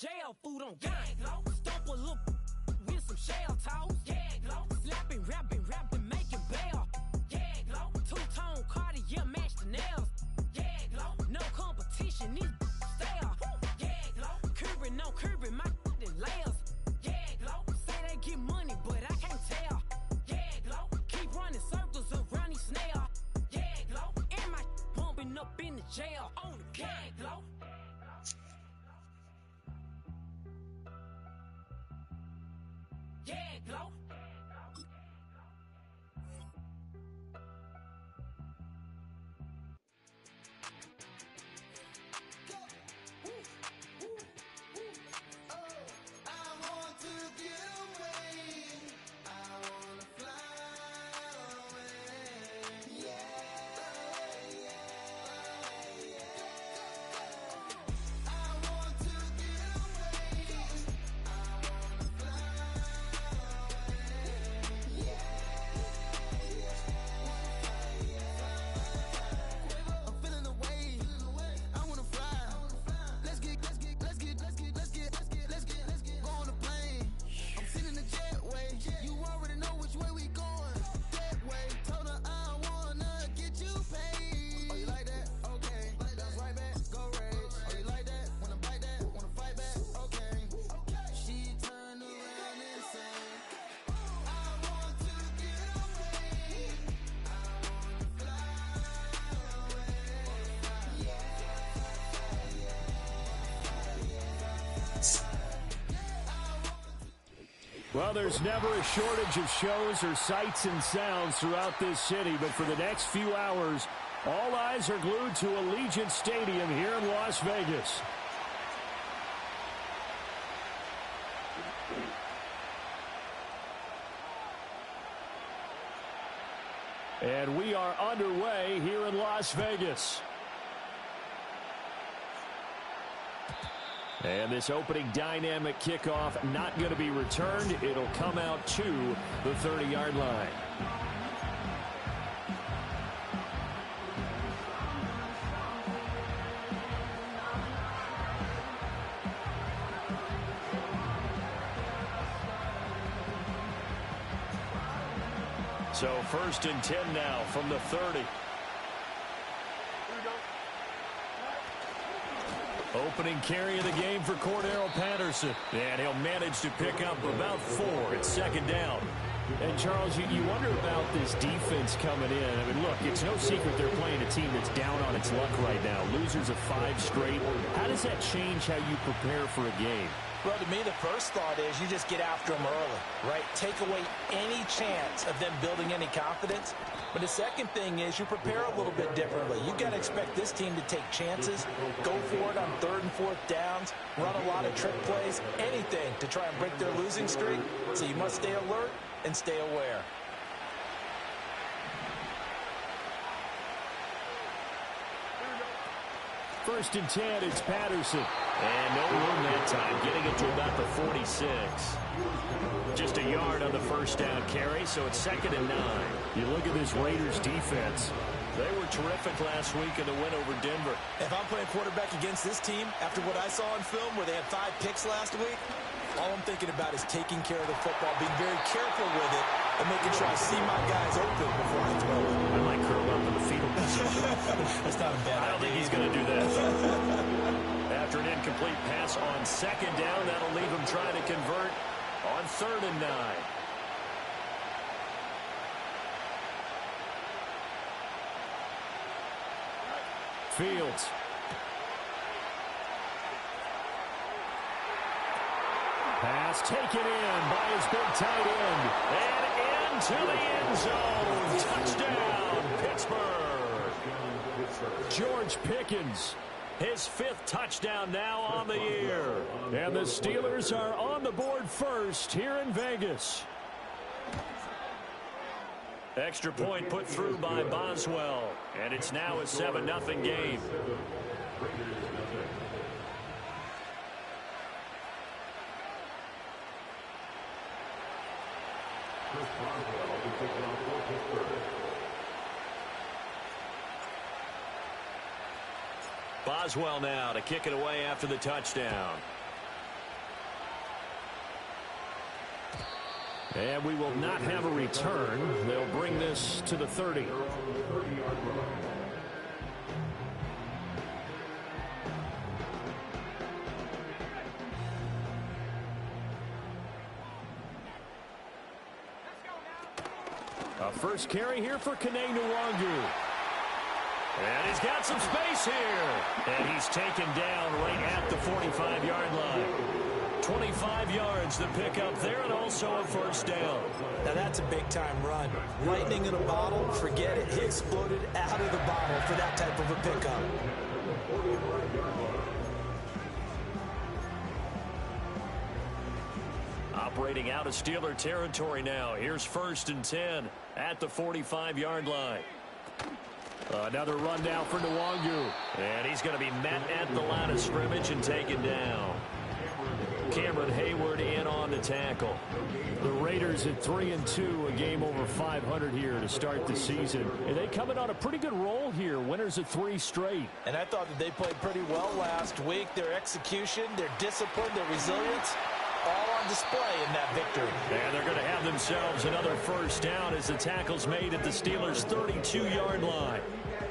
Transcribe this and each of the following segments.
jail food on gang. Stomp a little with some shell toes. Slapping, rapping, making bail. Two-tone Cartier match the nails. No competition, these stale. Curbing, my layers. Say they get money, but I can't tell. Keep running circles around these snails. And my bumping up in the jail on the gang. Well, there's never a shortage of shows or sights and sounds throughout this city, but for the next few hours, all eyes are glued to Allegiant Stadium here in Las Vegas. And we are underway here in Las Vegas. And this opening dynamic kickoff not going to be returned. It'll come out to the 30-yard line. So 1st and 10 now from the 30. Opening carry of the game for Cordero Patterson. And he'll manage to pick up about 4 at 2nd down. And, Charles, you wonder about this defense coming in. I mean, look, it's no secret they're playing a team that's down on its luck right now. Losers of 5 straight. How does that change how you prepare for a game? Well, to me, the first thought is you just get after them early, right? Take away any chance of them building any confidence. But the second thing is you prepare a little bit differently. You've got to expect this team to take chances, go for it on 3rd and 4th downs, run a lot of trick plays, anything to try and break their losing streak. So you must stay alert and stay aware. First and 10, it's Patterson. And no room that time, getting it to about the 46. Just a yard on the first down carry, so it's 2nd and 9. You look at this Raiders defense. They were terrific last week in the win over Denver. If I'm playing quarterback against this team, after what I saw on film where they had 5 picks last week, all I'm thinking about is taking care of the football, being very careful with it, and making sure I see my guys open before I throw it. I might curl up in the fetal position. That's not a bad idea. I don't think he's going to do that. After an incomplete pass on 2nd down, that'll leave him trying to convert on 3rd and 9. Fields. Pass taken in by his big tight end. And into the end zone. Touchdown, Pittsburgh. George Pickens. His 5th touchdown now on the year. And the Steelers are on the board first here in Vegas. Extra point put through by Boswell. And it's now a 7-0 game. Boswell now to kick it away after the touchdown. And we will not have a return. They'll bring this to the 30. A first carry here for Kene Nwangu. And he's got some space here. And he's taken down right at the 45-yard line. 25 yards to pick up there, and also a first down. Now that's a big-time run. Lightning in a bottle, forget it. He exploded out of the bottle for that type of a pickup. Operating out of Steeler territory now. Here's 1st and 10 at the 45-yard line. Another run down for Nwangu. And he's going to be met at the line of scrimmage and taken down. Cameron Hayward in on the tackle. The Raiders at 3-2, a game over 500 here to start the season. And they coming on a pretty good roll here. Winners of 3 straight. And I thought that they played pretty well last week. Their execution, their discipline, their resilience, all on display in that victory. And they're going to have themselves another first down as the tackle's made at the Steelers' 32-yard line.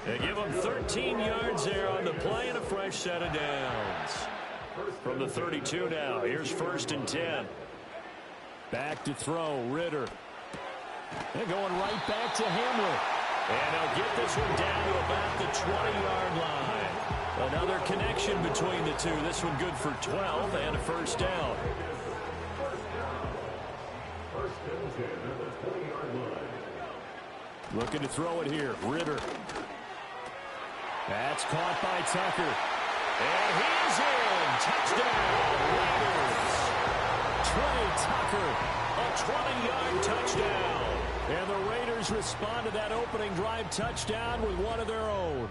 They give them 13 yards there on the play and a fresh set of downs. From the 32 now, here's 1st and 10. Back to throw, Ritter. They're going right back to Hamler. And they'll get this one down to about the 20-yard line. Another connection between the two. This one good for 12 and a first down. Looking to throw it here, Ritter. That's caught by Tucker. And he's in. Touchdown, Raiders. Trey Tucker, a 20-yard touchdown. And the Raiders respond to that opening drive touchdown with one of their own.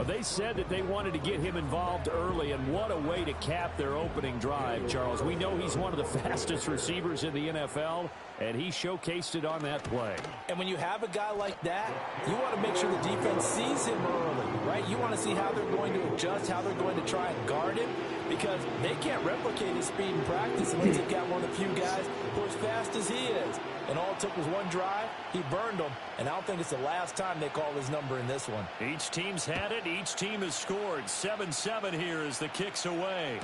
They said that they wanted to get him involved early, and what a way to cap their opening drive, Charles. We know he's one of the fastest receivers in the NFL, and he showcased it on that play. And when you have a guy like that, you want to make sure the defense sees him early, right? You want to see how they're going to adjust, how they're going to try and guard him, because they can't replicate his speed in practice unless they've got one of the few guys who are as fast as he is. And all it took was one drive. He burned them, and I don't think it's the last time they call his number in this one. Each team's had it. Each team has scored. 7-7 here as the kick's away.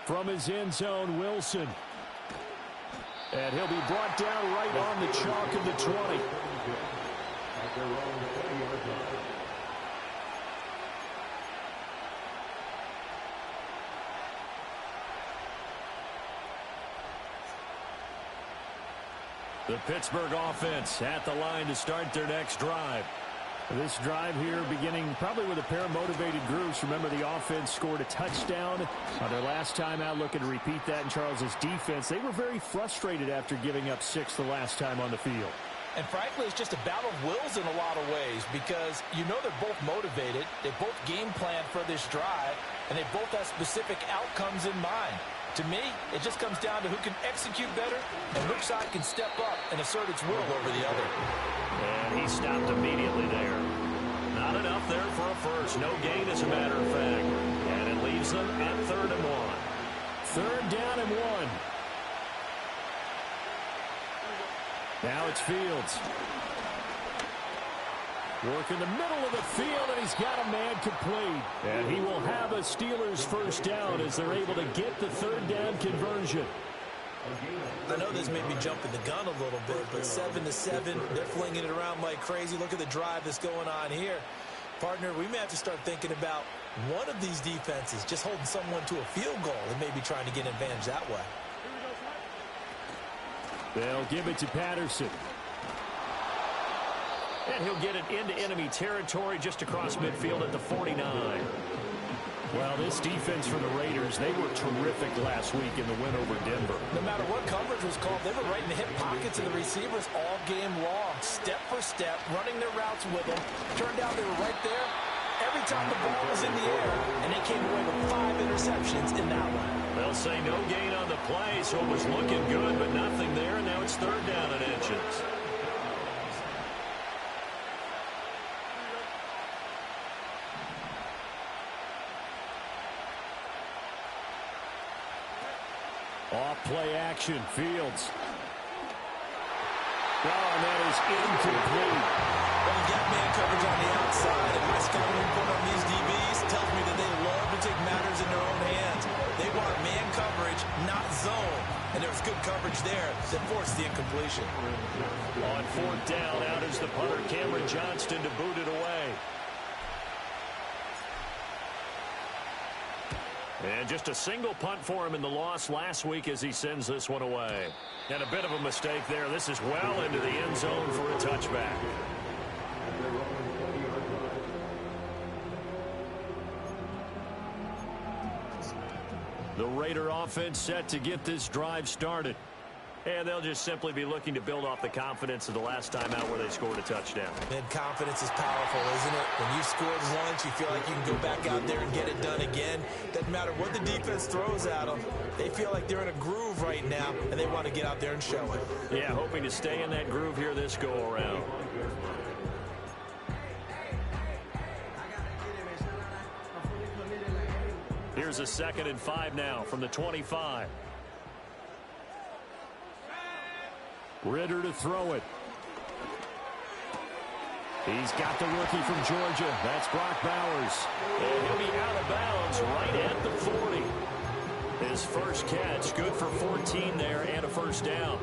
From his end zone, Wilson. And he'll be brought down right on the chalk of the 20. The Pittsburgh offense at the line to start their next drive. This drive here beginning probably with a pair of motivated groups. Remember, the offense scored a touchdown on their last time out. Looking to repeat that in Charles's defense. They were very frustrated after giving up 6 the last time on the field. And frankly, it's just a battle of wills in a lot of ways, because you know they're both motivated. They both game plan for this drive, and they both have specific outcomes in mind. To me, it just comes down to who can execute better and which side can step up and assert its will over the other. And he stopped immediately there. Not enough there for a first. No gain, as a matter of fact. And it leaves them at 3rd and 1. 3rd down and 1. Now it's Fields. Work in the middle of the field, and he's got a man complete. And he will have a Steelers first down as they're able to get the 3rd down conversion. I know this may be jumping the gun a little bit, but 7-7, they're flinging it around like crazy. Look at the drive that's going on here. Partner, we may have to start thinking about one of these defenses just holding someone to a field goal and maybe trying to get an advantage that way. They'll give it to Patterson. And he'll get it into enemy territory just across midfield at the 49. Well, this defense for the Raiders, they were terrific last week in the win over Denver. No matter what coverage was called, they were right in the hip pockets of the receivers all game long, step for step, running their routes with them. Turned out they were right there every time the ball was in the air, and they came away with 5 interceptions in that one. They'll say no gain on the play, so it was looking good, but nothing there, and now it's 3rd down and inches. Off play action. Fields. Oh, and that is incomplete. Well, you got man coverage on the outside, and my scouting report on these DBs tells me that they love to take matters in their own hands. They want man coverage, not zone. And there was good coverage there that forced the incompletion. On fourth down, out is the punter, Cameron Johnston, to boot it away. And just a single punt for him in the loss last week as he sends this one away. And a bit of a mistake there. This is well into the end zone for a touchback. The Raider offense set to get this drive started. And they'll just simply be looking to build off the confidence of the last time out where they scored a touchdown. And confidence is powerful, isn't it? When you scored once, you feel like you can go back out there and get it done again. Doesn't matter what the defense throws at them. They feel like they're in a groove right now, and they want to get out there and show it. Yeah, hoping to stay in that groove here this go-around. Here's a 2nd and 5 now from the 25. Ritter to throw it. He's got the rookie from Georgia. That's Brock Bowers. And he'll be out of bounds right at the 40. His first catch, good for 14 there and a first down.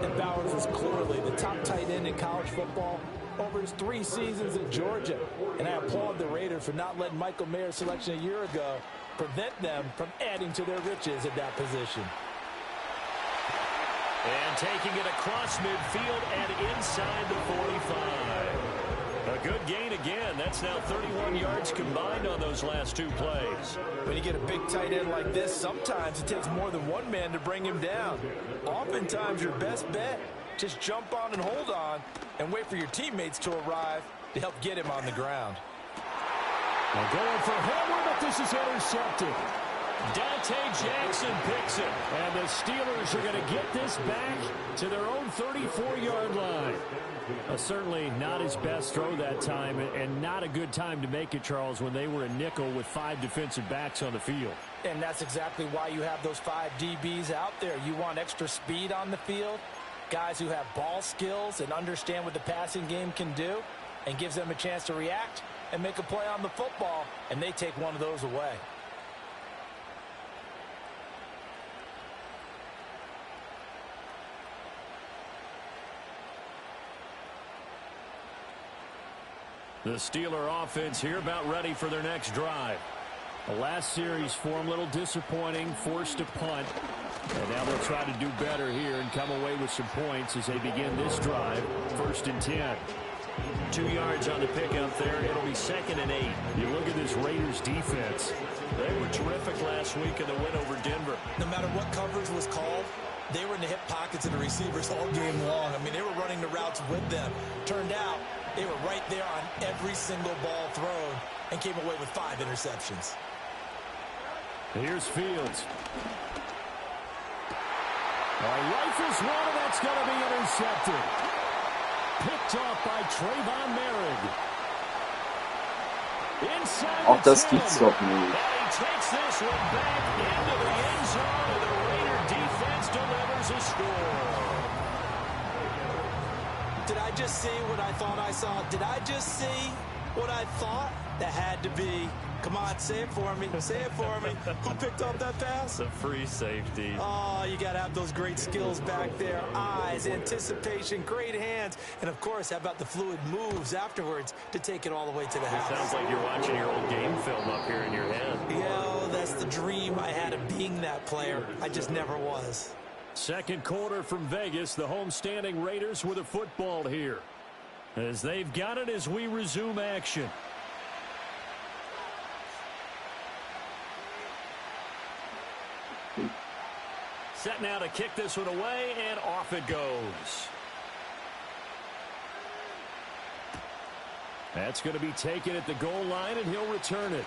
And Bowers is clearly the top tight end in college football over his 3 seasons at Georgia. And I applaud the Raiders for not letting Michael Mayer's selection a year ago prevent them from adding to their riches at that position. And taking it across midfield and inside the 45. A good gain again. That's now 31 yards combined on those last 2 plays. When you get a big tight end like this, sometimes it takes more than one man to bring him down. Oftentimes your best bet, just jump on and hold on and wait for your teammates to arrive to help get him on the ground. Well, going for Hamler, but this is intercepted. Dante Jackson picks it, and the Steelers are going to get this back to their own 34-yard line. Certainly not his best throw that time, and not a good time to make it, Charles, when they were a nickel with 5 defensive backs on the field. And that's exactly why you have those 5 DBs out there. You want extra speed on the field, guys who have ball skills and understand what the passing game can do, and gives them a chance to react and make a play on the football, and they take one of those away. The Steeler offense here about ready for their next drive. The last series for them a little disappointing, forced a punt. And now they'll try to do better here and come away with some points as they begin this drive. 1st and 10. 2 yards on the pickup there. It'll be 2nd and 8. You look at this Raiders defense. They were terrific last week in the win over Denver. No matter what coverage was called, they were in the hip pockets of the receivers all game long. I mean, they were running the routes with them. Turned out they were right there on every single ball thrown and came away with 5 interceptions. Here's Fields. Rifles one, and that's going to be intercepted. Picked off by Trayvon Merrick. Inside Auch the das 10. gibt's doch nicht. And he takes this one back into the end zone, and the Raider defense delivers a score. Did I just see what I thought I saw? Did I just see what I thought? That had to be. Come on, say it for me. Say it for me. Who picked up that pass? The free safety. Oh, you got to have those great skills back there. Eyes, anticipation, great hands. And, of course, how about the fluid moves afterwards to take it all the way to the house? Sounds like you're watching your old game film up here in your head. Yeah, that's the dream I had of being that player. I just never was. Second quarter from Vegas. The homestanding Raiders with a football here. As they've got it as we resume action. Set now to kick this one away, and off it goes. That's going to be taken at the goal line, and he'll return it.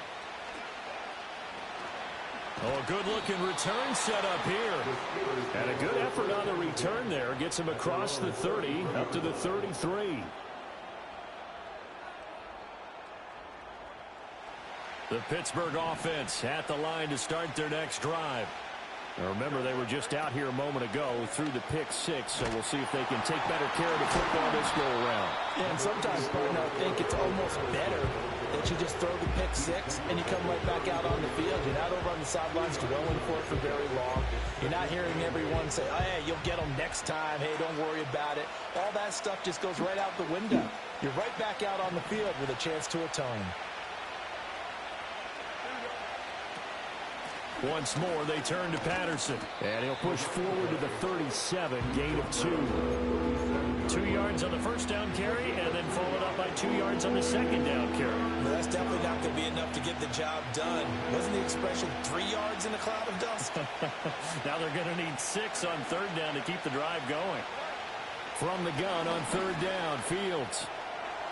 Oh, a good-looking return set up here. And a good effort on the return there. Gets him across the 30, up to the 33. The Pittsburgh offense at the line to start their next drive. Now remember, they were just out here a moment ago through the pick six, so we'll see if they can take better care of the football this go-around. Yeah, and sometimes, partner, I think it's almost better that you just throw the pick six and you come right back out on the field. You're not over on the sidelines dwelling for it for very long. You're not hearing everyone say, oh, hey, you'll get them next time. Hey, don't worry about it. All that stuff just goes right out the window. You're right back out on the field with a chance to atone. Once more, they turn to Patterson. And he'll push forward to the 37, gain of 2. 2 yards on the first down carry, and then followed up by 2 yards on the second down carry. Well, that's definitely not going to be enough to get the job done. Wasn't the expression 3 yards in a cloud of dust? Now they're going to need 6 on third down to keep the drive going. From the gun on third down, Fields.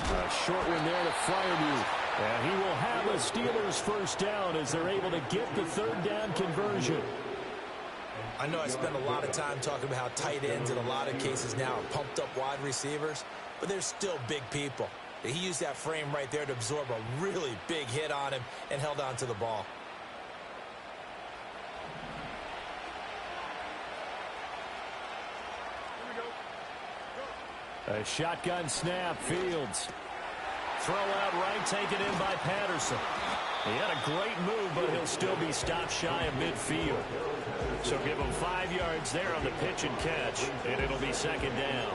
A short one there to Fryermuth. And he will have a Steelers first down as they're able to get the third down conversion. I know I spend a lot of time talking about how tight ends in a lot of cases now are pumped up wide receivers, but they're still big people. He used that frame right there to absorb a really big hit on him and held on to the ball. A shotgun snap, Fields. Throw out right, taken in by Patterson. He had a great move, but he'll still be stopped shy of midfield. So give him 5 yards there on the pitch and catch, and it'll be second down.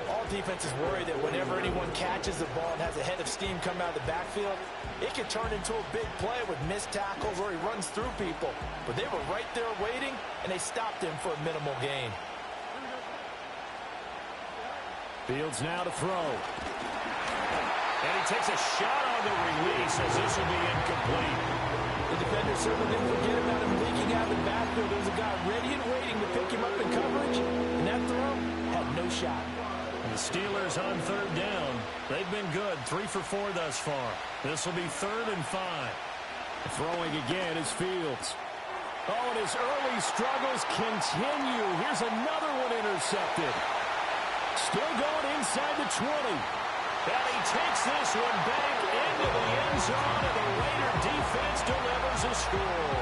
All defenses worry that whenever anyone catches the ball and has a head of steam come out of the backfield, it can turn into a big play with missed tackles or he runs through people. But they were right there waiting, and they stopped him for a minimal gain. Fields now to throw. And he takes a shot on the release as this will be incomplete. The defender certainly didn't forget about him leaking out of the backfield. There was a guy ready and waiting to pick him up in coverage, and that throw had no shot. And the Steelers on third down. They've been good, 3 for 4 thus far. This will be 3rd and 5. Throwing again is Fields. Oh, and his early struggles continue. Here's another one intercepted. Still going inside the 20. And he takes this one back into the end zone, and the Raider defense delivers a score.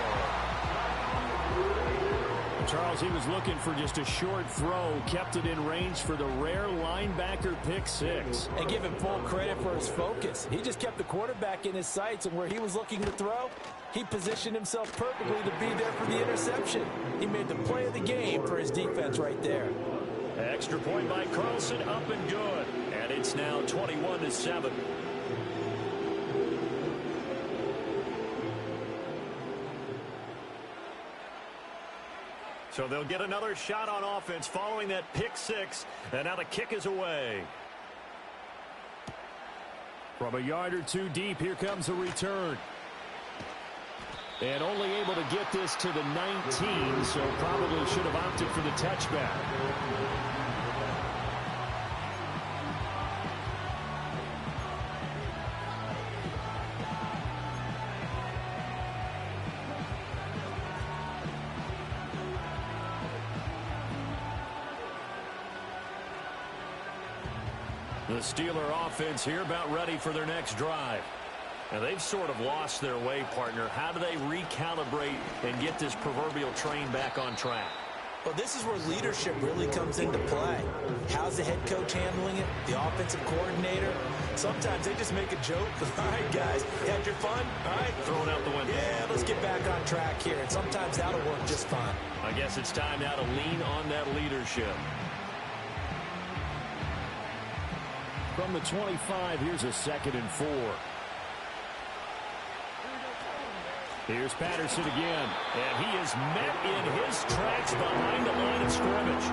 Charles, he was looking for just a short throw, kept it in range for the rare linebacker pick six. And give him full credit for his focus. He just kept the quarterback in his sights, and where he was looking to throw, he positioned himself perfectly to be there for the interception. He made the play of the game for his defense right there. Extra point by Carlson, up and good. And it's now 21-7. So they'll get another shot on offense following that pick six. And now the kick is away. From a yard or two deep, here comes a return. And only able to get this to the 19, so probably should have opted for the touchback. The Steeler offense here about ready for their next drive. Now, they've sort of lost their way, partner. How do they recalibrate and get this proverbial train back on track? Well, this is where leadership really comes into play. How's the head coach handling it? The offensive coordinator? Sometimes they just make a joke. All right, guys, you had your fun? All right. Throwing out the window. Yeah, let's get back on track here. And sometimes that'll work just fine. I guess it's time now to lean on that leadership. From the 25, here's a 2nd and 4. Here's Patterson again, and he is met in his tracks behind the line of scrimmage.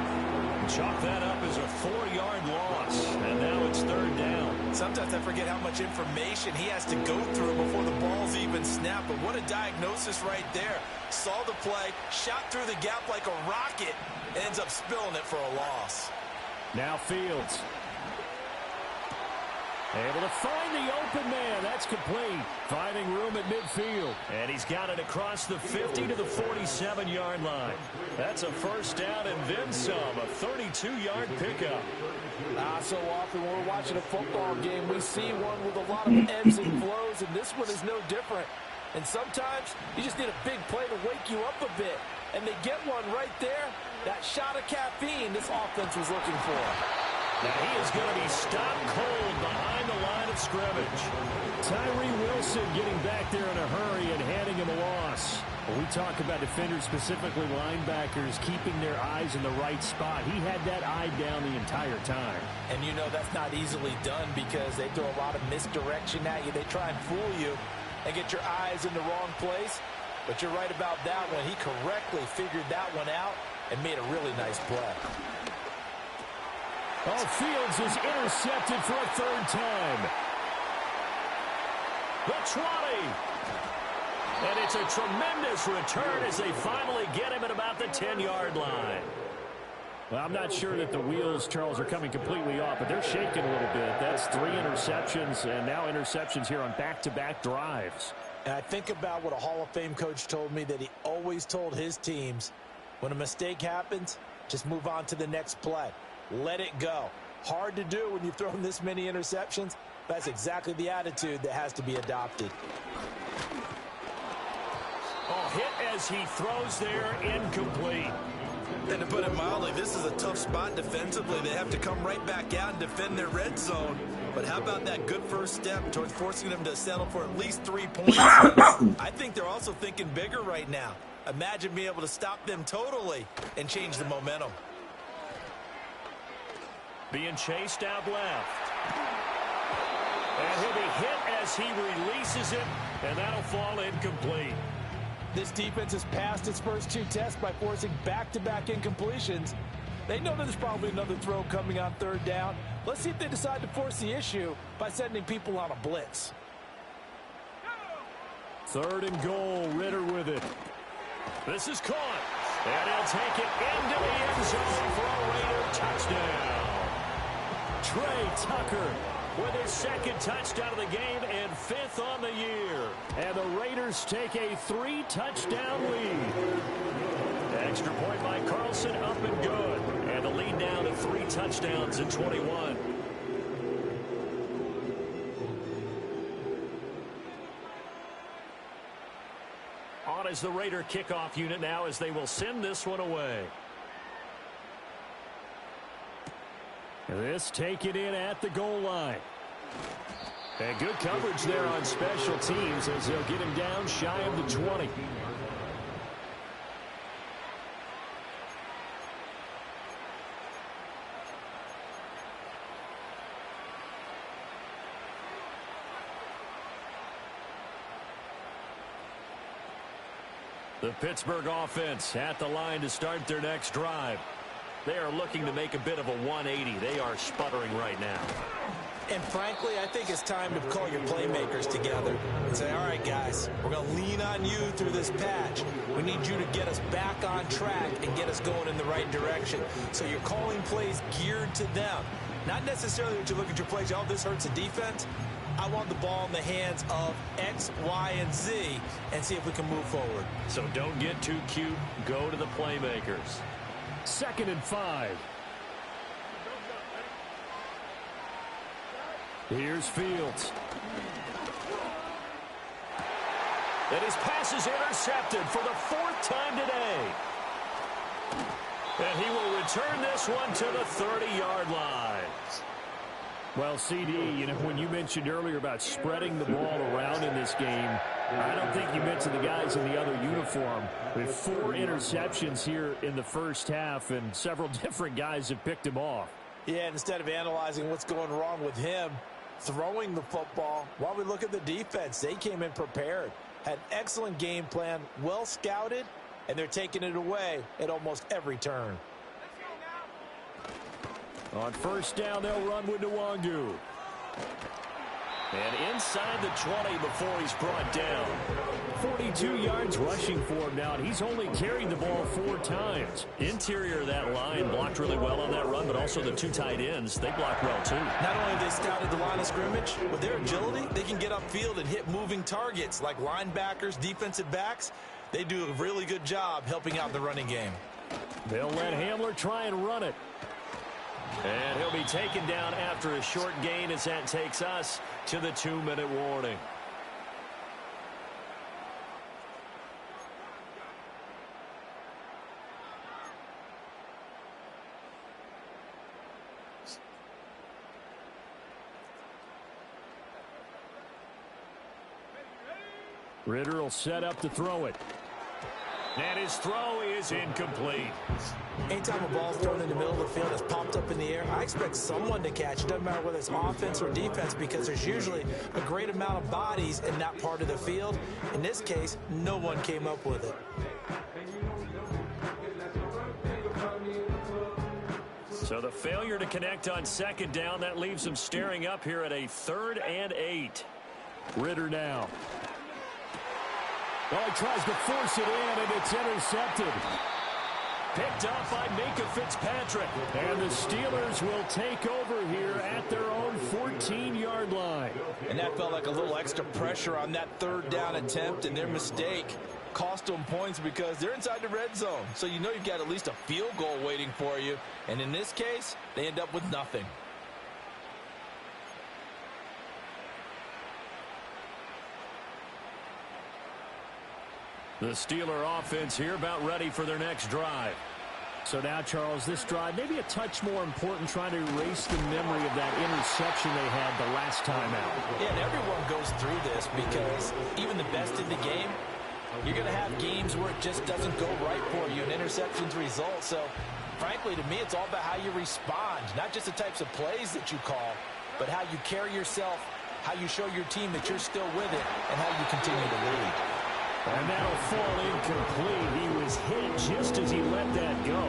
Chalk that up as a 4-yard loss, and now it's 3rd down. Sometimes I forget how much information he has to go through before the ball's even snapped, but what a diagnosis right there. Saw the play, shot through the gap like a rocket, and ends up spilling it for a loss. Now Fields. Able to find the open man. That's complete. Finding room at midfield. And he's got it across the 50 to the 47-yard line. That's a first down and then some. A 32-yard pickup. So often when we're watching a football game, we see one with a lot of ebbs and flows, and this one is no different. And sometimes you just need a big play to wake you up a bit. And they get one right there. That shot of caffeine this offense was looking for. Now he is going to be stopped cold behind the line of scrimmage. Tyree Wilson getting back there in a hurry and handing him a loss. When we talk about defenders, specifically linebackers, keeping their eyes in the right spot, he had that eye down the entire time. And you know that's not easily done because they throw a lot of misdirection at you. They try and fool you and get your eyes in the wrong place. But you're right about that one. He correctly figured that one out and made a really nice play. Oh, Fields is intercepted for a third time. The 20. And it's a tremendous return as they finally get him at about the 10-yard line. Well, I'm not sure that the wheels, Charles, are coming completely off, but they're shaking a little bit. That's 3 interceptions, and now interceptions here on back-to-back drives. And I think about what a Hall of Fame coach told me that he always told his teams, when a mistake happens, just move on to the next play. Let it go. Hard to do when you've thrown this many interceptions. That's exactly the attitude that has to be adopted. Oh, hit as he throws there, incomplete. And to put it mildly, this is a tough spot defensively. They have to come right back out and defend their red zone. But how about that good first step towards forcing them to settle for at least 3 points? I think they're also thinking bigger right now. Imagine being able to stop them totally and change the momentum. Being chased out left. And he'll be hit as he releases it, and that'll fall incomplete. This defense has passed its first 2 tests by forcing back-to-back incompletions. They know that there's probably another throw coming on third down. Let's see if they decide to force the issue by sending people on a blitz. 3rd and goal, Ritter with it. This is caught. And he'll take it into the end zone for a Raider touchdown. Trey Tucker with his 2nd touchdown of the game and 5th on the year. And the Raiders take a 3-touchdown lead. Extra point by Carlson, up and good. And the lead down to 3 touchdowns in 21. On is the Raider kickoff unit now as they will send this one away. This taken in at the goal line. And good coverage there on special teams as they'll get him down shy of the 20. The Pittsburgh offense at the line to start their next drive. They are looking to make a bit of a 180. They are sputtering right now. And frankly, I think it's time to call your playmakers together and say, all right, guys, we're going to lean on you through this patch. We need you to get us back on track and get us going in the right direction. So you're calling plays geared to them. Not necessarily that you look at your plays, oh, this hurts the defense. I want the ball in the hands of X, Y, and Z and see if we can move forward. So don't get too cute. Go to the playmakers. 2nd and 5. Here's Fields. And his pass is intercepted for the 4th time today. And he will return this one to the 30-yard line. Well, CD, you know, when you mentioned earlier about spreading the ball around in this game, I don't think you meant to the guys in the other uniform. With 4 interceptions here in the first half, and several different guys have picked him off. Yeah, instead of analyzing what's going wrong with him, throwing the football, while we look at the defense, they came in prepared. Had an excellent game plan, well scouted, and they're taking it away at almost every turn. On 1st down, they'll run with Nwangu. And inside the 20 before he's brought down. 42 yards rushing for him now, and he's only carried the ball 4 times. Interior of that line blocked really well on that run, but also the 2 tight ends, they blocked well too. Not only have they scouted the line of scrimmage, with their agility, they can get upfield and hit moving targets like linebackers, defensive backs. They do a really good job helping out the running game. They'll let Hamler try and run it. And he'll be taken down after a short gain as that takes us to the 2-minute warning. Ritter will set up to throw it. And his throw is incomplete. Anytime a ball's thrown in the middle of the field, it's popped up in the air, I expect someone to catch it. Doesn't matter whether it's offense or defense, because there's usually a great amount of bodies in that part of the field. In this case, no one came up with it. So the failure to connect on second down, that leaves them staring up here at a 3rd and 8. Ritter now. Oh, he tries to force it in, and it's intercepted. Picked up by Minka Fitzpatrick. And the Steelers will take over here at their own 14-yard line. And that felt like a little extra pressure on that 3rd down attempt, and their mistake cost them points because they're inside the red zone. So you know you've got at least a field goal waiting for you. And in this case, they end up with nothing. The Steeler offense here about ready for their next drive. So now, Charles, this drive maybe a touch more important, trying to erase the memory of that interception they had the last time out. Yeah, and everyone goes through this because even the best in the game, you're going to have games where it just doesn't go right for you and interceptions result. So, frankly, to me, it's all about how you respond, not just the types of plays that you call, but how you carry yourself, how you show your team that you're still with it, and how you continue to lead. And that'll fall incomplete. He was hit just as he let that go.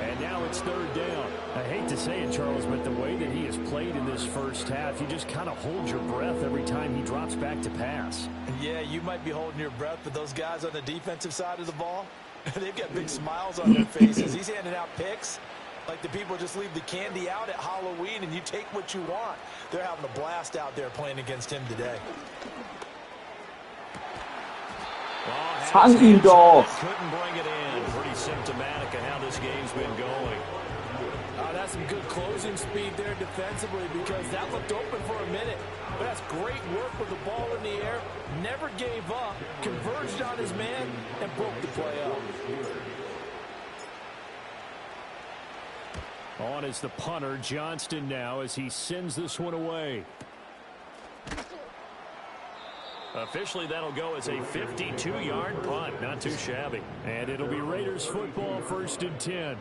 And now it's 3rd down. I hate to say it, Charles, but the way that he has played in this first half, you just kind of hold your breath every time he drops back to pass. Yeah, you might be holding your breath, but those guys on the defensive side of the ball, they've got big smiles on their faces. He's handing out picks like the people just leave the candy out at Halloween and you take what you want. They're having a blast out there playing against him today. Couldn't bring it in. Pretty symptomatic of how this game's been going. That's some good closing speed there defensively because that looked open for a minute. But that's great work with the ball in the air. Never gave up, converged on his man, and broke the play up. On is the punter, Johnston, now as he sends this one away. Officially, that'll go as a 52-yard punt. Not too shabby. And it'll be Raiders football, 1st and 10.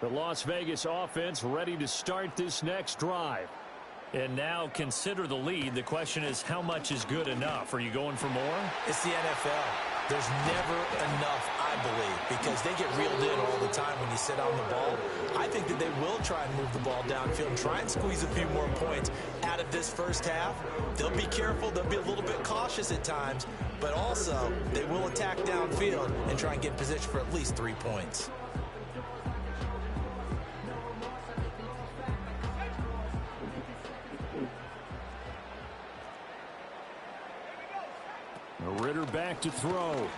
The Las Vegas offense ready to start this next drive. And now consider the lead. The question is, how much is good enough? Are you going for more? It's the NFL. There's never enough, I believe, because they get reeled in all the time when you sit on the ball. I think that they will try and move the ball downfield and try and squeeze a few more points out of this first half. They'll be careful. They'll be a little bit cautious at times, but also they will attack downfield and try and get in position for at least 3 points. Ritter back to throw.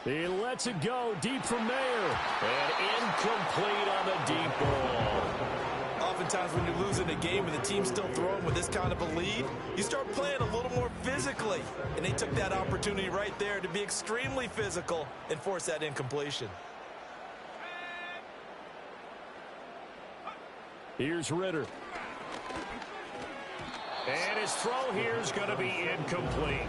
He lets it go deep from there. And incomplete on the deep ball. Oftentimes when you're losing a game and the team's still throwing with this kind of a lead, you start playing a little more physically. And they took that opportunity right there to be extremely physical and force that incompletion. Here's Ritter. And his throw here is going to be incomplete.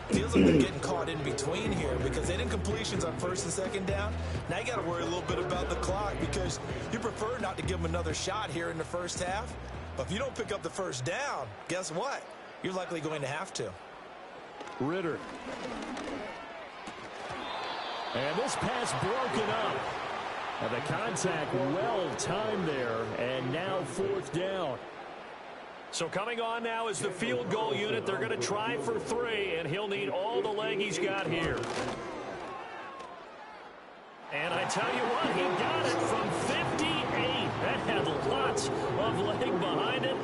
Feels like they're getting caught in between here because they didn't completions on 1st and 2nd down. Now you got to worry a little bit about the clock because you prefer not to give them another shot here in the first half. But if you don't pick up the 1st down, guess what? You're likely going to have to. Ritter. And this pass broken up. And the contact well timed there. And now 4th down. So coming on now is the field goal unit. They're going to try for 3, and he'll need all the leg he's got here. And I tell you what, he got it from 58. That had lots of leg behind it.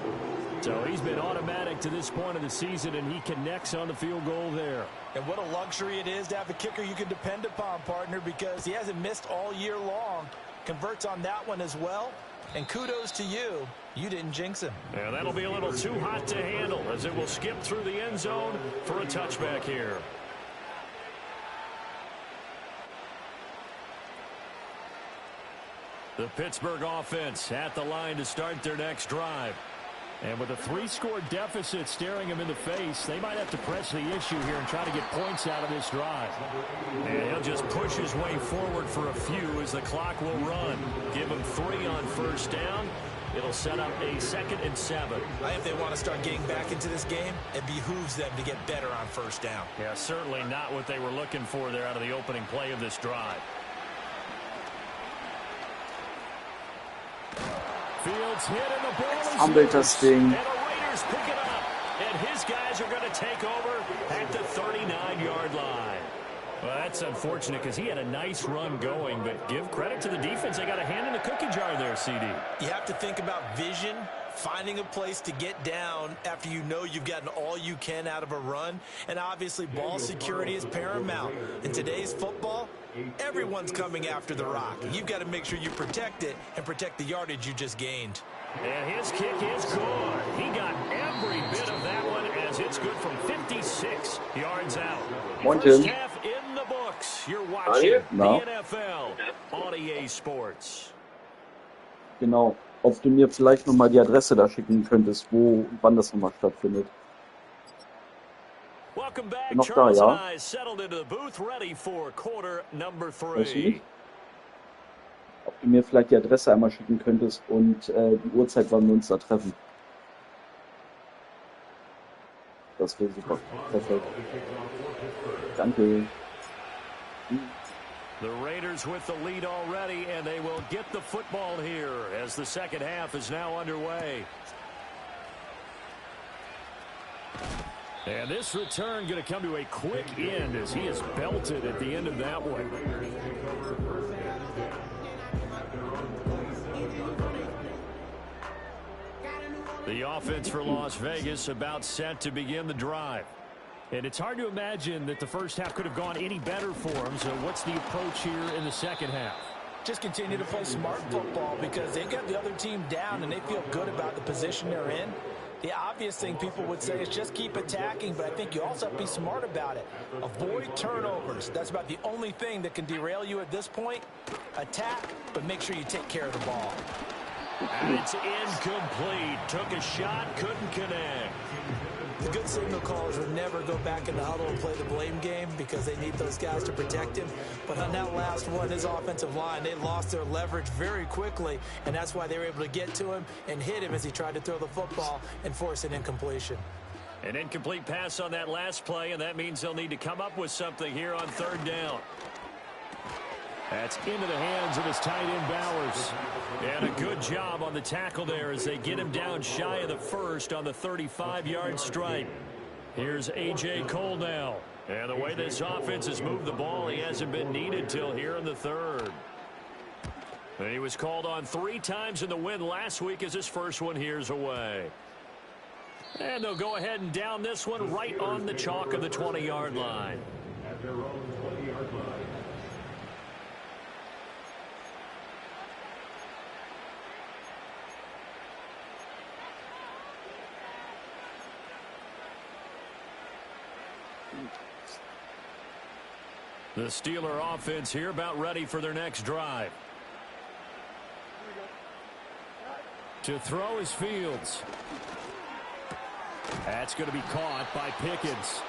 So he's been automatic to this point of the season, and he connects on the field goal there. And what a luxury it is to have a kicker you can depend upon, partner, because he hasn't missed all year long. Converts on that one as well. And kudos to you. You didn't jinx him. Yeah, that'll be a little too hot to handle as it will skip through the end zone for a touchback here. The Pittsburgh offense at the line to start their next drive. And with a 3-score deficit staring them in the face, they might have to press the issue here and try to get points out of this drive. And he'll just push his way forward for a few as the clock will run. Give him 3 on first down. It'll set up a 2nd and 7. If they want to start getting back into this game, it behooves them to get better on first down. Yeah, certainly not what they were looking for there out of the opening play of this drive. Fields hit and the ball is loose. And the Raiders pick it up. And his guys are going to take over at the 39-yard line. Well, that's unfortunate because he had a nice run going, but give credit to the defense. They got a hand in the cookie jar there, CD. You have to think about vision, finding a place to get down after you know you've gotten all you can out of a run. And obviously, ball security is paramount. In today's football, everyone's coming after the rock. You've got to make sure you protect it and protect the yardage you just gained. And his kick is good. He got every bit of that one as it's good from 56 yards out. First half in the books. You're watching the NFL on EA Sports. Genau. Ob du mir vielleicht nochmal die Adresse da schicken könntest, wann das nochmal stattfindet. Welcome back. Noch da, Charles ja? and I settled into the booth ready for quarter number 3. Weißt du nicht? Ob du mir vielleicht die Adresse einmal schicken könntest und die Uhrzeit, wann wir uns da treffen. Das wäre super. Perfekt. Danke. The Raiders with the lead already, and they will get the football here as the second half is now underway. And this return going to come to a quick end as he is belted at the end of that one. The offense for Las Vegas about set to begin the drive. And it's hard to imagine that the first half could have gone any better for them. So what's the approach here in the second half? Just continue to play smart football because they got the other team down and they feel good about the position they're in. The obvious thing people would say is just keep attacking, but I think you also have to be smart about it. Avoid turnovers. That's about the only thing that can derail you at this point. Attack, but make sure you take care of the ball. And it's incomplete. Took a shot, couldn't connect. The good signal callers would never go back in the huddle and play the blame game because they need those guys to protect him. But on that last one, his offensive line, they lost their leverage very quickly, and that's why they were able to get to him and hit him as he tried to throw the football and force an incompletion. An incomplete pass on that last play, and that means they'll need to come up with something here on third down. That's into the hands of his tight end, Bowers. And a good job on the tackle there as they get him down shy of the first on the 35-yard stripe. Here's A.J. Cole now. And the way this offense has moved the ball, he hasn't been needed till here in the third. And he was called on 3 times in the win last week as his first one here's away. And they'll go ahead and down this one right on the chalk of the 20-yard line. The Steeler offense here about ready for their next drive. To throw is Fields. That's going to be caught by Pickens.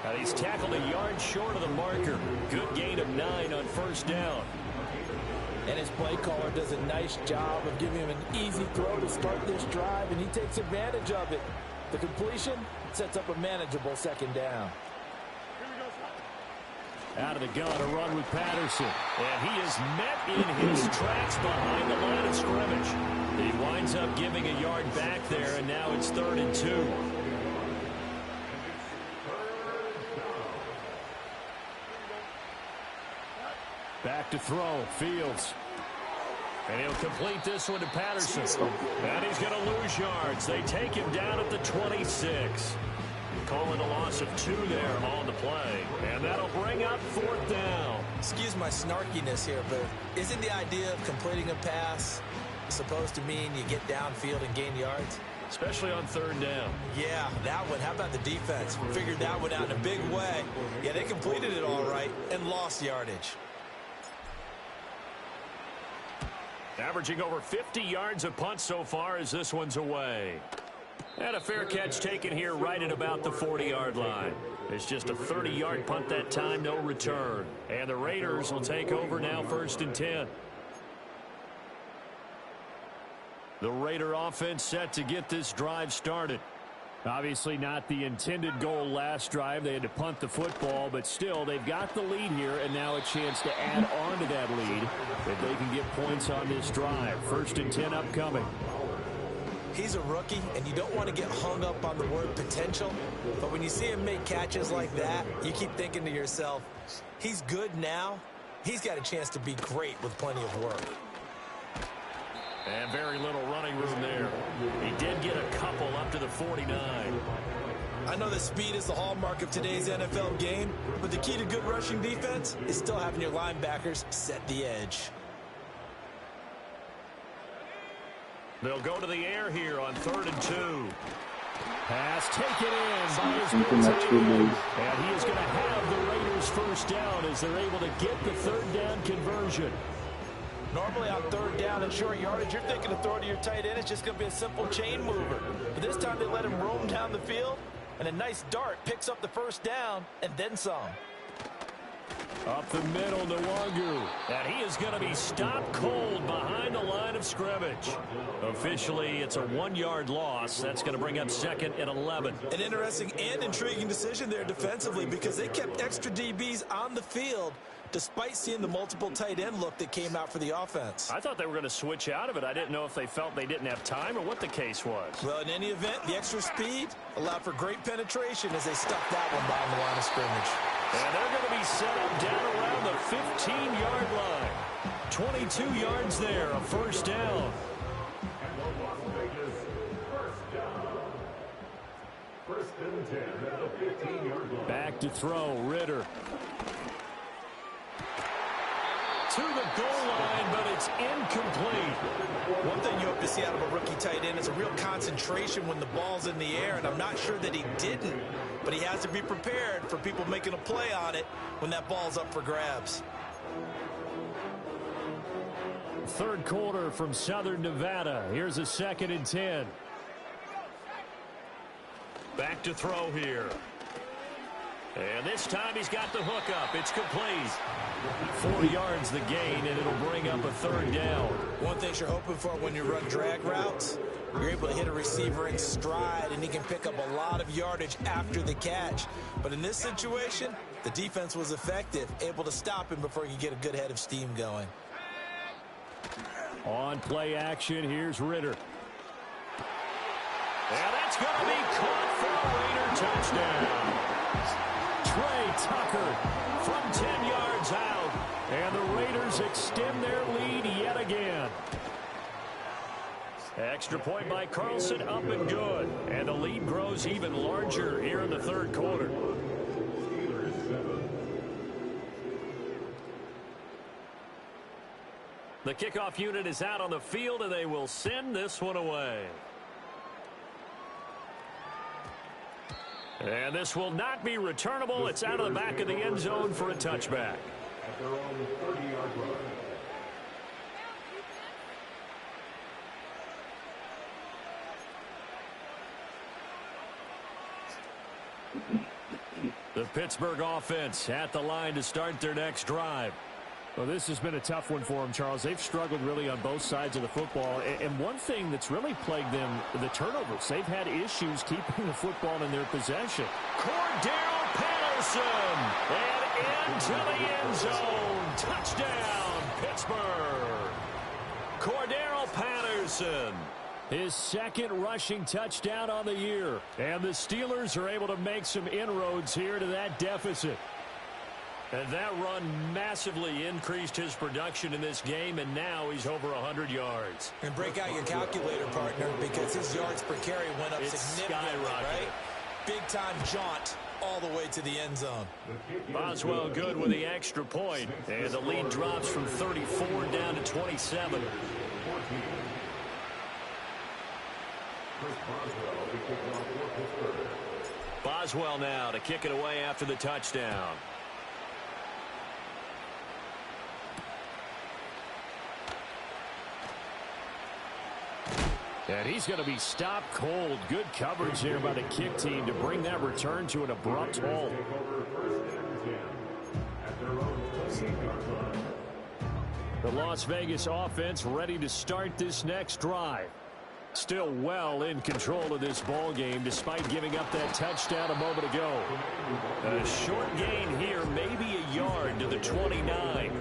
Now he's tackled a yard short of the marker. Good gain of 9 on first down. And his play caller does a nice job of giving him an easy throw to start this drive, and he takes advantage of it. The completion sets up a manageable second down. Out of the gun, a run with Patterson. And he is met in his tracks behind the line of scrimmage. He winds up giving a yard back there, and now it's 3rd and 2. Back to throw, Fields. And he'll complete this one to Patterson. And he's going to lose yards. They take him down at the 26. Calling a loss of 2 there on the play. And that'll bring up 4th down. Excuse my snarkiness here, but isn't the idea of completing a pass supposed to mean you get downfield and gain yards? Especially on 3rd down. Yeah, that one. How about the defense? Figured that one out in a big way. Yeah, they completed it all right and lost yardage. Averaging over 50 yards a punt so far as this one's away. And a fair catch taken here right at about the 40-yard line. It's just a 30-yard punt that time, no return. And the Raiders will take over now, 1st and 10. The Raider offense set to get this drive started. Obviously not the intended goal last drive. They had to punt the football, but still they've got the lead here, and now a chance to add on to that lead if they can get points on this drive. 1st and 10 upcoming. He's a rookie, and you don't want to get hung up on the word potential, but when you see him make catches like that, you keep thinking to yourself, he's good now. He's got a chance to be great with plenty of work. And very little running room there. He did get a couple up to the 49. I know that speed is the hallmark of today's NFL game, but the key to good rushing defense Is still having your linebackers set the edge. They'll go to the air here on 3rd and 2. Pass taken in by his and he is going to have the Raiders first down as they're able to get the 3rd down conversion. Normally on 3rd down and short yardage, you're thinking to throw to your tight end. It's just going to be a simple chain mover. But this time they let him roam down the field, and a nice dart picks up the 1st down and then some. Up the middle, Nwangu. And he is going to be stopped cold behind the line of scrimmage. Officially, it's a 1-yard loss. That's going to bring up 2nd and 11. An interesting and intriguing decision there defensively because they kept extra DBs on the field despite seeing the multiple tight end look that came out for the offense. I thought they were going to switch out of it. I didn't know if they felt they didn't have time or what the case was. Well, in any event, the extra speed allowed for great penetration as they stuck that one behind the line of scrimmage. And they're going to be set up down around the 15-yard line. 22 yards there, a 1st down. Back to throw, Ritter. To the goal line, but it's incomplete. One thing you hope to see out of a rookie tight end is a real concentration when the ball's in the air, and I'm not sure that he didn't, but he has to be prepared for people making a play on it when that ball's up for grabs. 3rd quarter from Southern Nevada. Here's a 2nd and 10. Back to throw here. And this time he's got the hook up. It's complete. 40 yards the gain, and it'll bring up a 3rd down. One thing you're hoping for when you run drag routes, you're able to hit a receiver in stride, and he can pick up a lot of yardage after the catch. But in this situation, the defense was effective, able to stop him before he could get a good head of steam going. On play action, here's Ritter. And that's going to be caught for a Raider touchdown. Trey Tucker from 10 yards out. And the Raiders extend their lead yet again. Extra point by Carlson, up and good. And the lead grows even larger here in the 3rd quarter. The kickoff unit is out on the field, and they will send this one away. And this will not be returnable. It's out of the back of the end zone for a touchback. At their own 30-yard line. The Pittsburgh offense at the line to start their next drive. Well, this has been a tough one for them, Charles. They've struggled really on both sides of the football. And one thing that's really plagued them, the turnovers. They've had issues keeping the football in their possession. Cordero Patterson, and into the end zone. Touchdown, Pittsburgh. Cordero Patterson. His 2nd rushing touchdown on the year. And the Steelers are able to make some inroads here to that deficit. And that run massively increased his production in this game, and now he's over 100 yards. And break out your calculator, partner, because his yards per carry went up significantly, right? Big-time jaunt all the way to the end zone. Boswell good with the extra point, and the lead drops from 34 down to 27. Boswell now to kick it away after the touchdown. And he's going to be stopped cold. Good coverage there by the kick team to bring that return to an abrupt halt. The Las Vegas offense ready to start this next drive. Still well in control of this ball game despite giving up that touchdown a moment ago. A short gain here, maybe a yard to the 29.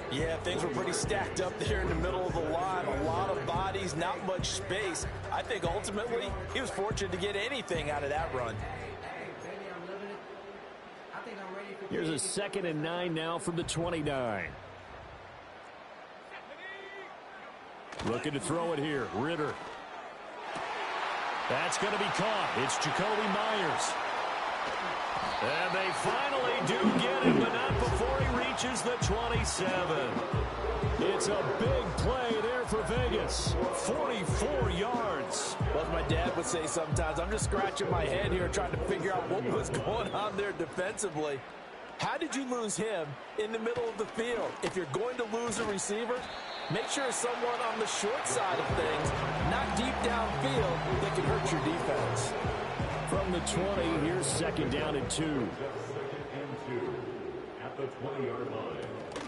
Yeah, things were pretty stacked up there in the middle of the line. A lot of bodies, not much space. I think ultimately he was fortunate to get anything out of that run. Here's a 2nd and 9 now from the 29. Looking to throw it here. Ritter. That's going to be caught. It's Jacoby Myers. And they finally do get him, but not before he reaches the 27. It's a big play there for Vegas. 44 yards. Well, as my dad would say sometimes, I'm just scratching my head here trying to figure out what was going on there defensively. How did you lose him in the middle of the field? If you're going to lose a receiver, make sure it's someone on the short side of things, not deep downfield, that can hurt your defense. From the 20, here's 2nd down and 2. At the 20-yard line.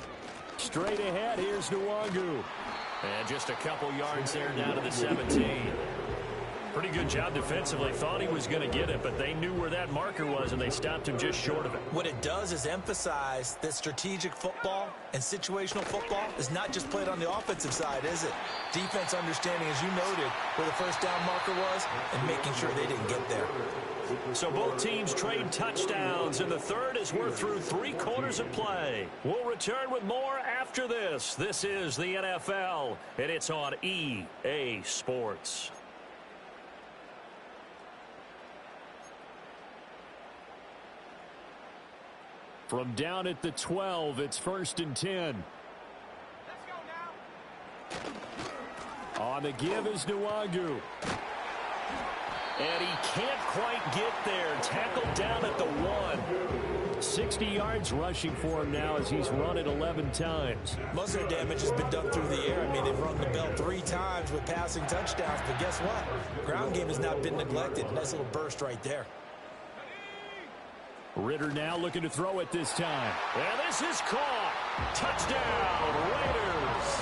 Straight ahead, here's Nwangu. And just a couple yards there down to the 17. Pretty good job defensively. Thought he was going to get it, but they knew where that marker was, and they stopped him just short of it. What it does is emphasize that strategic football and situational football is not just played on the offensive side, is it? Defense understanding, as you noted, where the first down marker was and making sure they didn't get there. So both teams trade touchdowns, and the third as we're through 3 quarters of play. We'll return with more after this. This is the NFL, and it's on EA Sports. From down at the 12, it's 1st and 10. On the give is Nwangu. And he can't quite get there. Tackled down at the 1. 60 yards rushing for him now as he's run it 11 times. Most of the damage has been done through the air. I mean, they've rung the bell 3 times with passing touchdowns. But guess what? Ground game has not been neglected. Nice little burst right there. Ritter now looking to throw it this time. And this is caught. Touchdown, Raiders.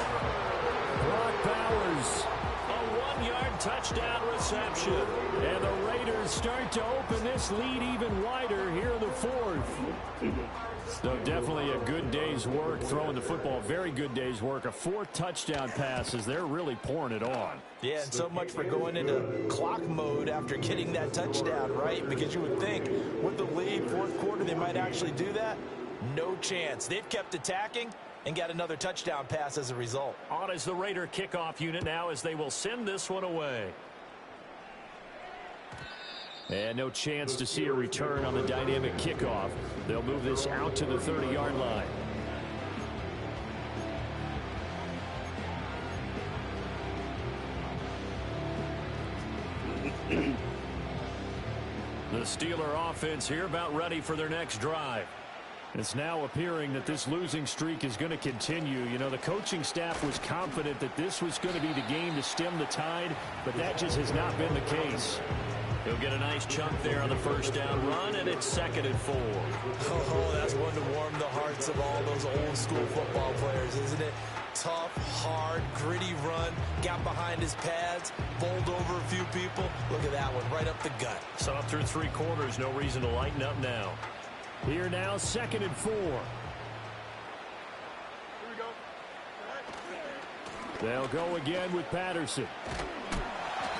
Brock Bowers, a 1-yard touchdown reception. And the Raiders start to open this lead even wider here in the 4th. So definitely a good day's work throwing the football. Very good day's work. A 4th touchdown pass as they're really pouring it on. Yeah, and so much for going into clock mode after getting that touchdown, right? Because you would think with the lead, 4th quarter, they might actually do that. No chance. They've kept attacking and got another touchdown pass as a result. On is the Raider kickoff unit now as they will send this one away. And no chance to see a return on the dynamic kickoff. They'll move this out to the 30-yard line. The Steeler offense here about ready for their next drive. It's now appearing that this losing streak is going to continue. You know, the coaching staff was confident that this was going to be the game to stem the tide, but that just has not been the case. He'll get a nice chunk there on the first down run, and it's 2nd and 4. Oh, that's one to warm the hearts of all those old school football players, isn't it? Tough, hard, gritty run, got behind his pads, bowled over a few people. Look at that one, right up the gut. So up through 3 quarters, no reason to lighten up now. Here now, 2nd and 4. They'll go again with Patterson.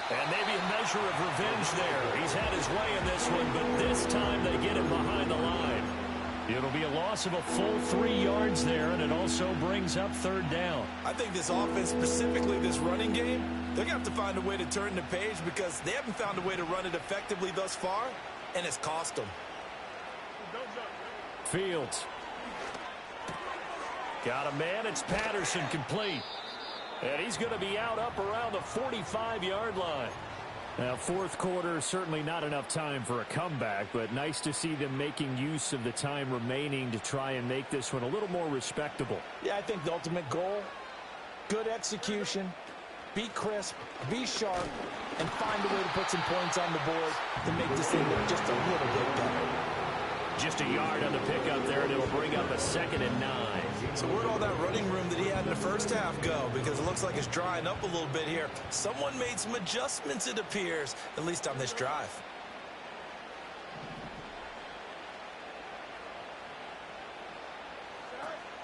And maybe a measure of revenge there. He's had his way in this one, but this time they get him behind the line. It'll be a loss of a full 3 yards there, and it also brings up 3rd down. I think this offense, specifically this running game, they're going to have to find a way to turn the page because they haven't found a way to run it effectively thus far, and it's cost them. Fields. Got a man. It's Patterson complete. And he's going to be out up around the 45-yard line. Now, 4th quarter, certainly not enough time for a comeback, but nice to see them making use of the time remaining to try and make this one a little more respectable. Yeah, I think the ultimate goal, good execution, be crisp, be sharp, and find a way to put some points on the board to make this thing look just a little bit better. Just a yard on the pickup there, and it'll bring up a 2nd and 9. So where'd all that running room that he had in the first half go? Because it looks like it's drying up a little bit here. Someone made some adjustments, it appears, at least on this drive.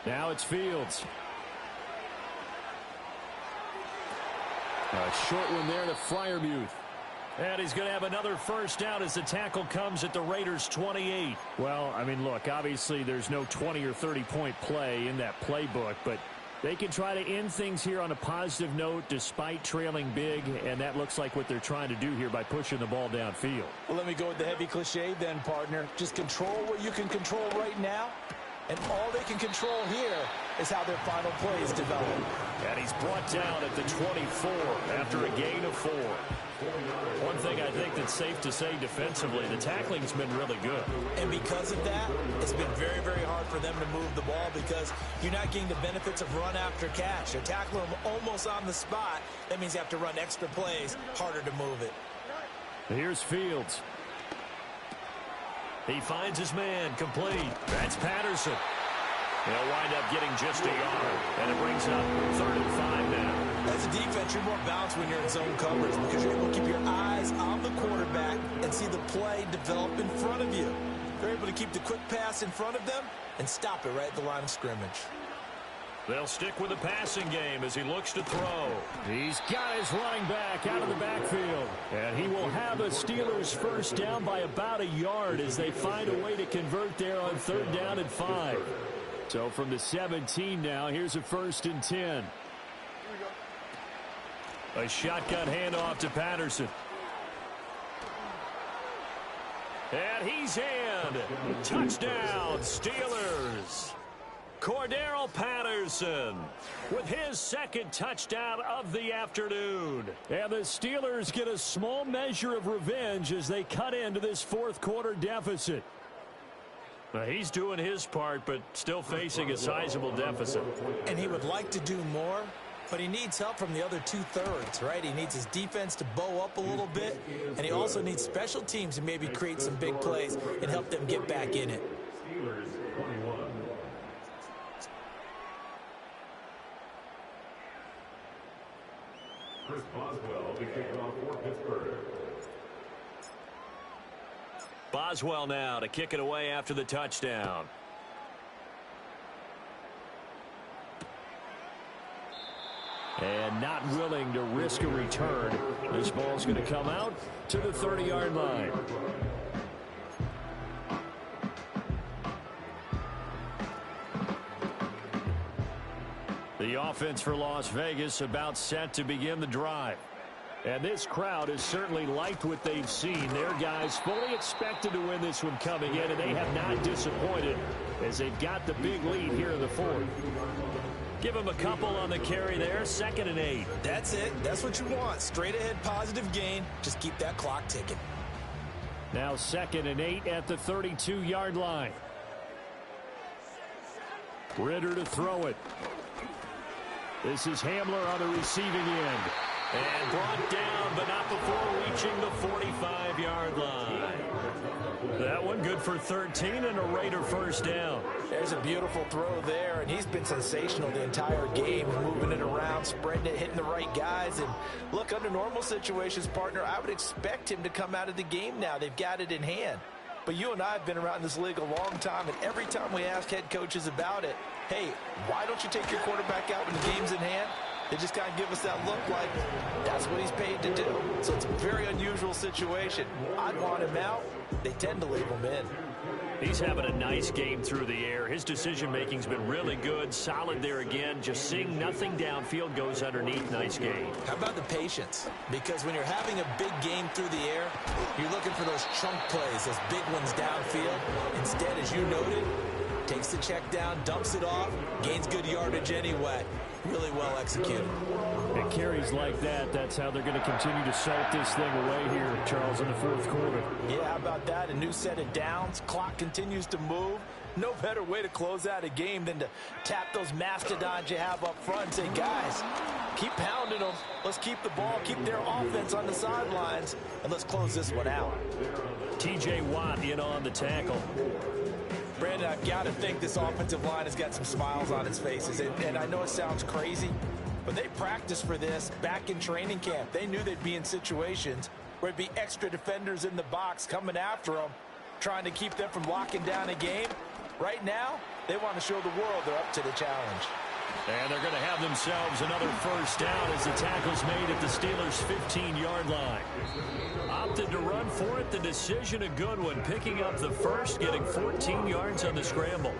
Now it's Fields. A short one there to Freiermuth. And he's going to have another first down as the tackle comes at the Raiders' 28. Well, I mean, look, obviously there's no 20 or 30-point play in that playbook, but they can try to end things here on a positive note despite trailing big, and that looks like what they're trying to do here by pushing the ball downfield. Well, let me go with the heavy cliche then, partner. Just control what you can control right now, and all they can control here is how their final plays develop. And he's brought down at the 24 after a gain of 4. One thing I think that's safe to say defensively, the tackling's been really good. And because of that, it's been very, very hard for them to move the ball because you're not getting the benefits of run after catch. You're tackling them almost on the spot. That means you have to run extra plays, harder to move it. Here's Fields. He finds his man, complete. That's Patterson. He'll wind up getting just a yard, and it brings up 3rd and 5 now. As a defense, you're more balanced when you're in zone coverage because you're able to keep your eyes on the quarterback and see the play develop in front of you. They're able to keep the quick pass in front of them and stop it right at the line of scrimmage. They'll stick with the passing game as he looks to throw. He's got his running back out of the backfield. And he will have a Steelers first down by about a yard as they find a way to convert there on 3rd down and 5. So from the 17 now, here's a 1st and 10. A shotgun handoff to Patterson. And he's in. Touchdown, Steelers. Cordero Patterson with his 2nd touchdown of the afternoon. And the Steelers get a small measure of revenge as they cut into this 4th quarter deficit. Now, he's doing his part, but still facing a sizable deficit. And he would like to do more, but he needs help from the other 2/3, right? He needs his defense to bow up a little bit, and he also needs special teams to maybe create some big plays and help them get back in it. Steelers 21. Chris Boswell, the kickoff for Pittsburgh. Boswell now to kick it away after the touchdown. And not willing to risk a return. This ball's going to come out to the 30-yard line. The offense for Las Vegas about set to begin the drive. And this crowd has certainly liked what they've seen. Their guys fully expected to win this one coming in, and they have not disappointed as they've got the big lead here in the 4th. Give them a couple on the carry there, 2nd and 8. That's it. That's what you want. Straight ahead positive gain. Just keep that clock ticking. Now 2nd and 8 at the 32-yard line. Ritter to throw it. This is Hamler on the receiving end. And brought down, but not before reaching the 45-yard line. That one good for 13 and a Raider first down. There's a beautiful throw there, and he's been sensational the entire game, moving it around, spreading it, hitting the right guys. And look, under normal situations, partner, I would expect him to come out of the game now. They've got it in hand. But you and I have been around this league a long time, and every time we ask head coaches about it, hey, why don't you take your quarterback out when the game's in hand? They just kind of give us that look like that's what he's paid to do. So it's a very unusual situation. I'd want him out. They tend to leave him in. He's having a nice game through the air. His decision-making's been really good, solid there again. Just seeing nothing downfield goes underneath. Nice game. How about the patience? Because when you're having a big game through the air, you're looking for those chunk plays, those big ones downfield. Instead, as you noted, takes the check down, dumps it off, gains good yardage anyway. Really well executed. And carries like that, that's how they're going to continue to salt this thing away here, Charles, in the 4th quarter. Yeah, how about that? A new set of downs. Clock continues to move. No better way to close out a game than to tap those mastodons you have up front and say, guys, keep pounding them. Let's keep the ball, keep their offense on the sidelines, and let's close this one out. T.J. Watt in on the tackle. Brandon, I've got to think this offensive line has got some smiles on its faces. And I know it sounds crazy, but they practiced for this back in training camp. They knew they'd be in situations where it'd be extra defenders in the box coming after them, trying to keep them from locking down a game. Right now, they want to show the world they're up to the challenge. And they're going to have themselves another first down as the tackle's made at the Steelers' 15-yard line. Opted to run for it. The decision a good one. Picking up the first, getting 14 yards on the scramble.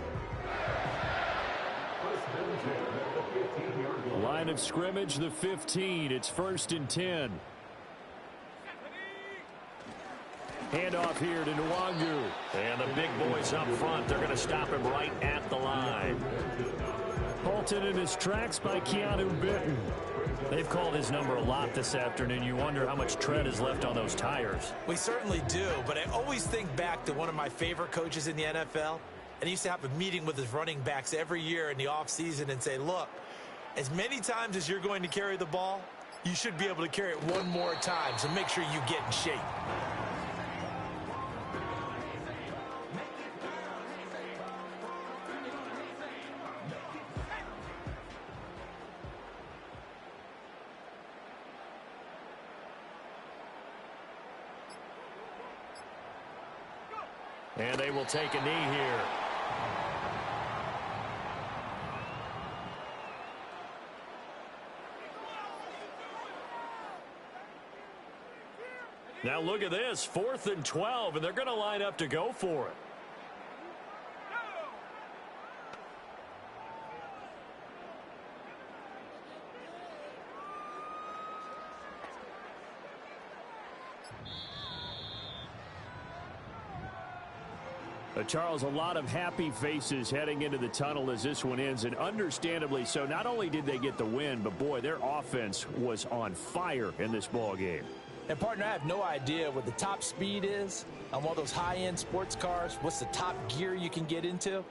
Line of scrimmage, the 15. It's 1st and 10. Handoff here to Nwangu. And the big boys up front, they're going to stop him right at the line. Halted in his tracks by Keanu Benton. They've called his number a lot this afternoon. You wonder how much tread is left on those tires. We certainly do, but I always think back to one of my favorite coaches in the NFL, and he used to have a meeting with his running backs every year in the offseason and say, look, as many times as you're going to carry the ball, you should be able to carry it one more time, so make sure you get in shape. And they will take a knee here. Now look at this, 4th and 12, and they're going to line up to go for it. Charles, a lot of happy faces heading into the tunnel as this one ends, and understandably so. Not only did they get the win, but boy, their offense was on fire in this ball game. And partner, I have no idea what the top speed is on one of those high-end sports cars. What's the top gear you can get into?